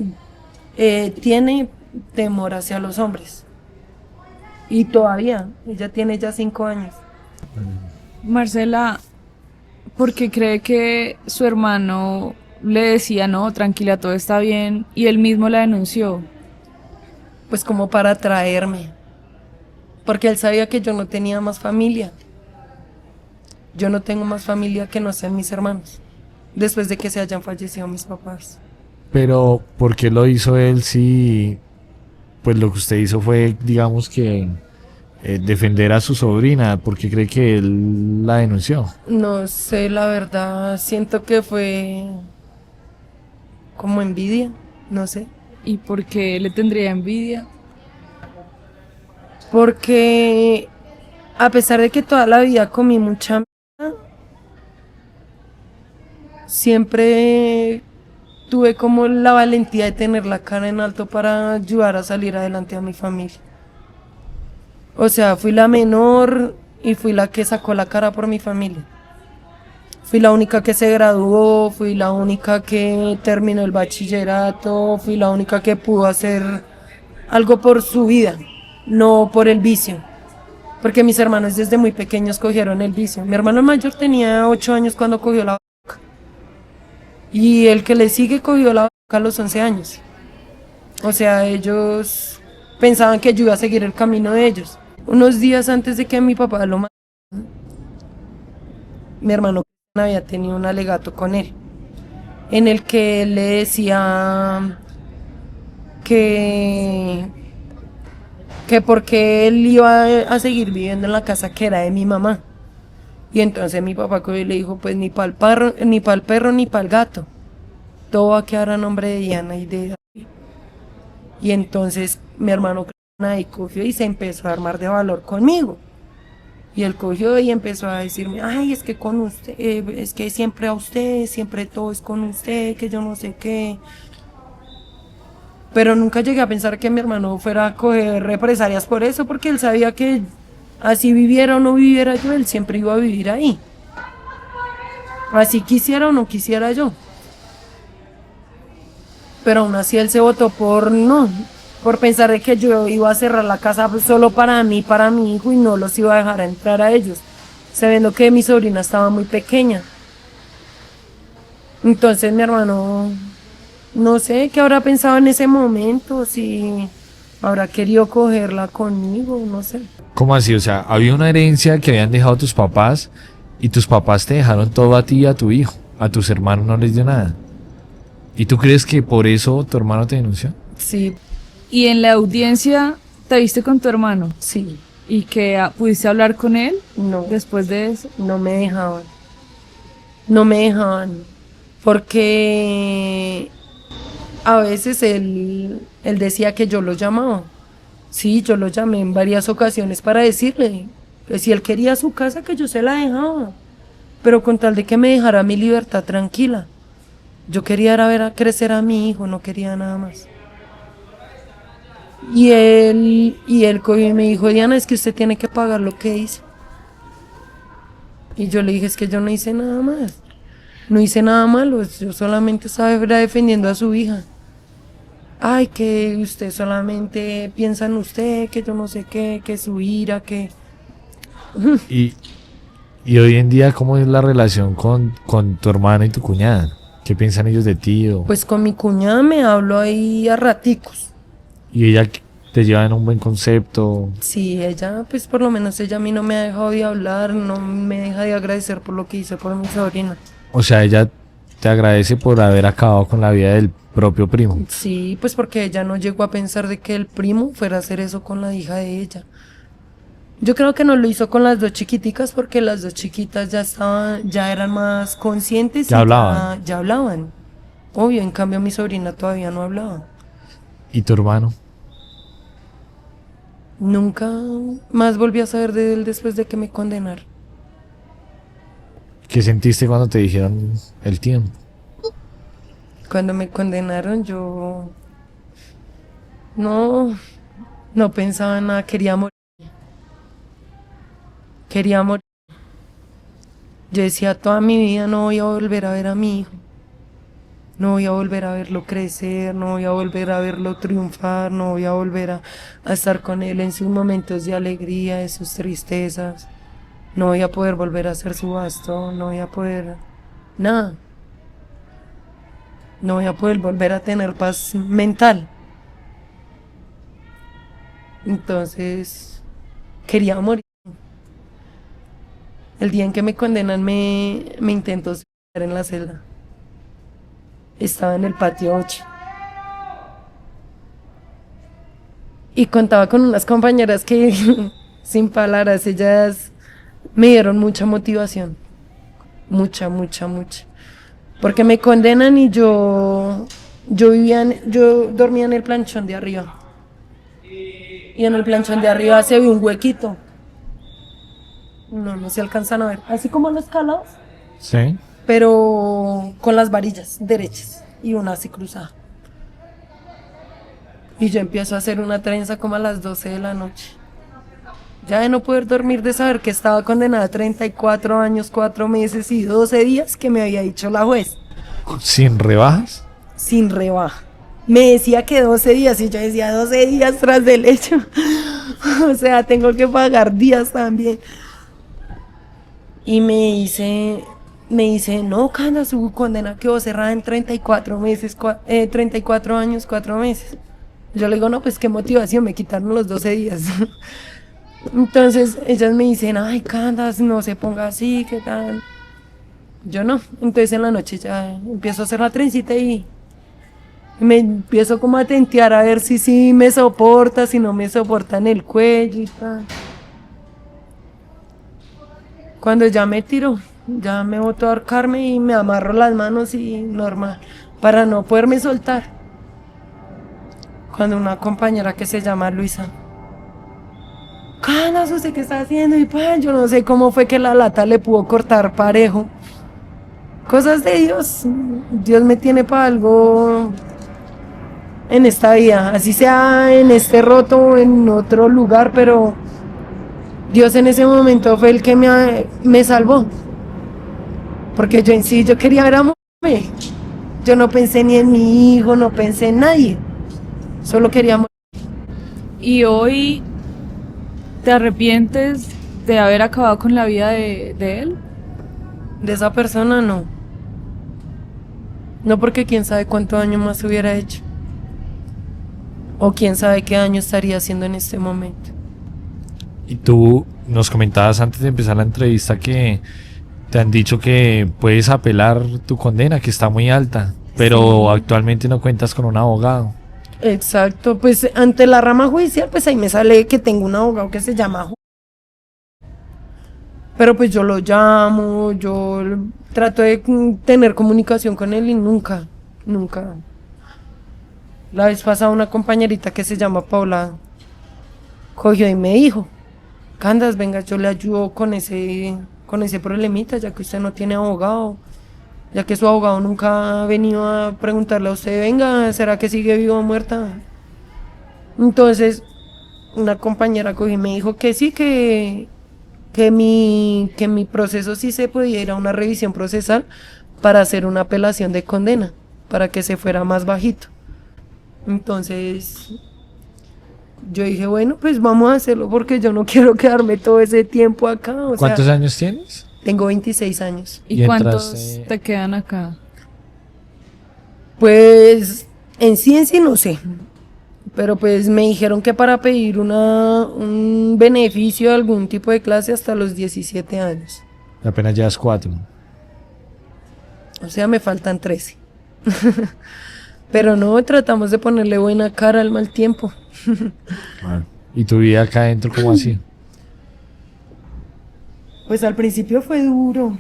tiene temor hacia los hombres. Y todavía, ella tiene ya 5 años. Marcela, ¿por qué cree que su hermano le decía, no, tranquila, todo está bien, y él mismo la denunció? Pues como para traerme. Porque él sabía que yo no tenía más familia. Yo no tengo más familia que no sean mis hermanos. después de que se hayan fallecido mis papás. Pero, ¿por qué lo hizo él si, pues lo que usted hizo fue, digamos que, defender a su sobrina? ¿Por qué cree que él la denunció? No sé, la verdad, siento que fue como envidia, no sé. ¿Y por qué le tendría envidia? Porque a pesar de que toda la vida comí mucha mierda, siempre tuve como la valentía de tener la cara en alto para ayudar a salir adelante a mi familia. O sea, fui la menor y fui la que sacó la cara por mi familia. Fui la única que se graduó, fui la única que terminó el bachillerato, fui la única que pudo hacer algo por su vida, no por el vicio. Porque mis hermanos desde muy pequeños cogieron el vicio. Mi hermano mayor tenía 8 años cuando cogió la vaca. Y el que le sigue cogió la vaca a los 11 años. O sea, ellos pensaban que yo iba a seguir el camino de ellos. Unos días antes de que mi papá lo matara, mi hermano había tenido un alegato con él, en el que él le decía que porque él iba a seguir viviendo en la casa que era de mi mamá. Y entonces mi papá cogió y le dijo, pues ni para el perro, ni para el gato, todo va a quedar a nombre de Diana y de David. Y entonces mi hermano ahí cogió y se empezó a armar de valor conmigo. Y él cogió y empezó a decirme, ay, es que con usted, es que siempre a usted, siempre todo es con usted, que yo no sé qué. Pero nunca llegué a pensar que mi hermano fuera a coger represalias por eso, porque él sabía que así viviera o no viviera yo, él siempre iba a vivir ahí. Así quisiera o no quisiera yo. Pero aún así él se votó por pensar de que yo iba a cerrar la casa solo para mí, para mi hijo, y no los iba a dejar entrar a ellos, sabiendo que mi sobrina estaba muy pequeña. Entonces mi hermano, no sé qué habrá pensado en ese momento, si habrá querido cogerla conmigo, no sé. ¿Cómo así? O sea, había una herencia que habían dejado tus papás y tus papás te dejaron todo a ti y a tu hijo. A tus hermanos no les dio nada. ¿Y tú crees que por eso tu hermano te denunció? Sí, ¿Y en la audiencia te viste con tu hermano? sí, ¿Y que pudiste hablar con él no, después de eso? no me dejaban. No me dejaban, porque a veces él decía que yo lo llamaba. Sí, yo lo llamé en varias ocasiones para decirle que si él quería su casa, que yo se la dejaba, pero con tal de que me dejara mi libertad tranquila. Yo quería era ver a crecer a mi hijo, no quería nada más. Y él cogió y me dijo, Diana, es que usted tiene que pagar lo que hizo. Y yo le dije, es que yo no hice nada más. No hice nada malo, yo solamente estaba defendiendo a su hija. Ay, que usted solamente piensa en usted, que yo no sé qué, que su ira, que... Y, y hoy en día, ¿cómo es la relación con tu hermana y tu cuñada? ¿Qué piensan ellos de ti? Pues con mi cuñada me hablo ahí a raticos. Y ella te lleva en un buen concepto. Sí, ella, pues por lo menos ella a mí no me ha dejado de hablar, no me deja de agradecer por lo que hice por mi sobrina. O sea, ella te agradece por haber acabado con la vida del propio primo. Sí, pues porque ella no llegó a pensar de que el primo fuera a hacer eso con la hija de ella. Yo creo que no lo hizo con las dos chiquiticas porque las dos chiquitas ya eran más conscientes. Ya hablaban. Ya hablaban. Obvio, en cambio mi sobrina todavía no hablaba. ¿Y tu hermano? Nunca más volví a saber de él después de que me condenaron. ¿Qué sentiste cuando te dijeron el tiempo? Cuando me condenaron yo no pensaba en nada, quería morir. Quería morir. Yo decía, toda mi vida no voy a volver a ver a mi hijo. No voy a volver a verlo crecer, no voy a volver a verlo triunfar, no voy a volver a estar con él en sus momentos de alegría, en sus tristezas. No voy a poder volver a hacer su bastón, no voy a poder... Nada. No voy a poder volver a tener paz mental. Entonces, quería morir. El día en que me condenan me intento suicidar en la celda. estaba en el patio 8. Y contaba con unas compañeras que, sin palabras, ellas me dieron mucha motivación. Mucha, mucha, mucha. Porque me condenan y yo dormía en el planchón de arriba. Y en el planchón de arriba se ve un huequito. No se alcanzan a ver. Así como los calados, Sí. pero con las varillas derechas y una así cruzada. Y yo empiezo a hacer una trenza como a las 12 de la noche. Ya de no poder dormir, de saber que estaba condenada a 34 años, 4 meses y 12 días que me había dicho la juez. ¿Sin rebajas? Sin rebaja. Me decía que 12 días y yo decía 12 días tras del hecho. O sea, tengo que pagar días también. Y me dice, no, Canda, su condena quedó cerrada en 34 meses, 34 años, 4 meses. Yo le digo, no, pues qué motivación, me quitaron los 12 días. Entonces ellas me dicen, ay, Candas, no se ponga así, ¿qué tal? Yo no. Entonces en la noche ya empiezo a hacer la trencita y me empiezo como a tentear a ver si me soporta, si no me soporta en el cuello y tal. Cuando ya me tiro, ya me boto a ahorcarme y me amarro las manos y normal, para no poderme soltar. Cuando una compañera que se llama Luisa, Canas, ¿usted qué está haciendo? Y pues yo no sé cómo fue que la lata le pudo cortar parejo. Cosas de Dios. Dios me tiene para algo en esta vida, así sea en este roto o en otro lugar, pero Dios en ese momento fue el que me salvó. Porque yo en sí, yo quería ver a morirme. Yo no pensé ni en mi hijo, no pensé en nadie. Solo quería morir. ¿Y hoy te arrepientes de haber acabado con la vida de él? De esa persona no. No, porque quién sabe cuánto daño más hubiera hecho. O quién sabe qué daño estaría haciendo en este momento. Y tú nos comentabas antes de empezar la entrevista que te han dicho que puedes apelar tu condena, que está muy alta, pero Sí. actualmente no cuentas con un abogado. Exacto, pues ante la rama judicial, pues ahí me sale que tengo un abogado que se llama pero pues yo lo llamo, trato de tener comunicación con él y nunca. La vez pasada una compañerita que se llama Paula cogió y me dijo, Candas, venga, yo le ayudo con ese problemita, ya que usted no tiene abogado, ya que su abogado nunca ha venido a preguntarle a usted, venga, ¿será que sigue viva o muerta? Entonces, una compañera cogió y me dijo que sí, que mi proceso sí se podía ir a una revisión procesal para hacer una apelación de condena, para que se fuera más bajito. Entonces, yo dije, bueno, pues vamos a hacerlo porque yo no quiero quedarme todo ese tiempo acá. O ¿Cuántos sea, años tienes? tengo 26 años. ¿Y Y cuántos entraste- te quedan acá? Pues en sí no sé. Pero pues me dijeron que para pedir un beneficio de algún tipo de clase hasta los 17 años. Apenas llevas 4. O sea, me faltan 13. Pero no, tratamos de ponerle buena cara al mal tiempo. ¿Y tu vida acá adentro cómo así? Pues al principio fue duro.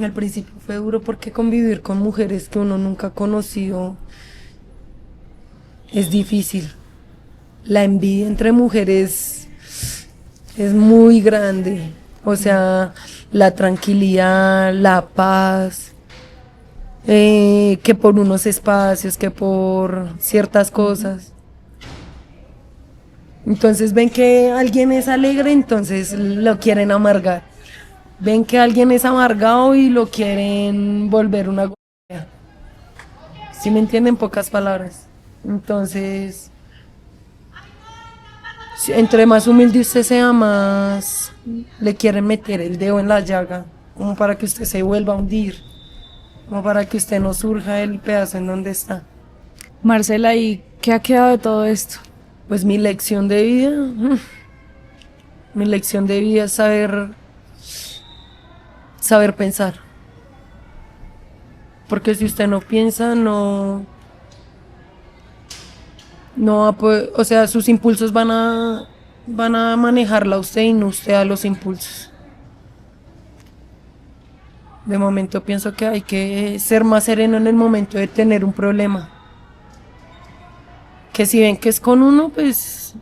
Al principio fue duro porque convivir con mujeres que uno nunca ha conocido es difícil. La envidia entre mujeres es muy grande. O sea, la tranquilidad, la paz, que por unos espacios, que por ciertas cosas. Entonces ven que alguien es alegre, entonces lo quieren amargar. Ven que alguien es amargado y lo quieren volver una gonorrea. ¿Sí me entienden? Pocas palabras. Entonces, entre más humilde usted sea, más le quieren meter el dedo en la llaga, como para que usted se vuelva a hundir, como para que usted no surja el pedazo en donde está. Marcela, ¿y qué ha quedado de todo esto? Pues mi lección de vida, mi lección de vida es saber pensar. Porque si usted no piensa, no va a poder, o sea, sus impulsos van a manejarla a usted y no usted a los impulsos. De momento pienso que hay que ser más sereno en el momento de tener un problema. Que si ven que es con uno, pues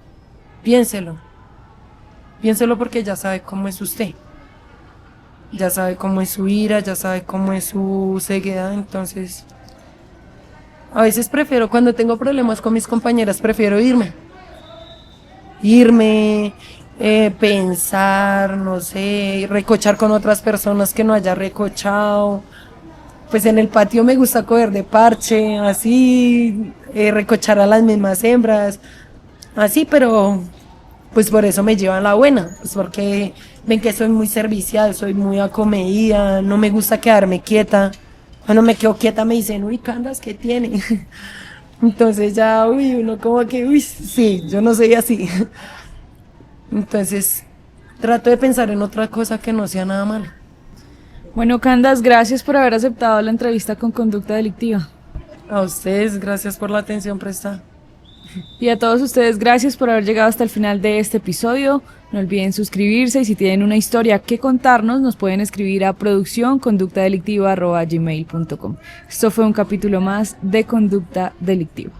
piénselo. Piénselo porque ya sabe cómo es usted. Ya sabe cómo es su ira, ya sabe cómo es su ceguedad, entonces... A veces prefiero, cuando tengo problemas con mis compañeras, prefiero irme. Pensar, no sé, recochar con otras personas que no haya recochado. Pues en el patio me gusta coger de parche, así, recochar a las mismas hembras, así, pero pues por eso me llevan la buena, pues porque ven que soy muy servicial, soy muy acomedida, no me gusta quedarme quieta. Cuando me quedo quieta me dicen, uy, Candas, ¿qué tiene? Entonces ya, uno como que, sí, yo no soy así. Entonces trato de pensar en otra cosa que no sea nada malo. Bueno, Candas, gracias por haber aceptado la entrevista con Conducta Delictiva. A ustedes, gracias por la atención prestada. Y a todos ustedes, gracias por haber llegado hasta el final de este episodio. No olviden suscribirse y si tienen una historia que contarnos, nos pueden escribir a produccionconductadelictiva@gmail.com. Esto fue un capítulo más de Conducta Delictiva.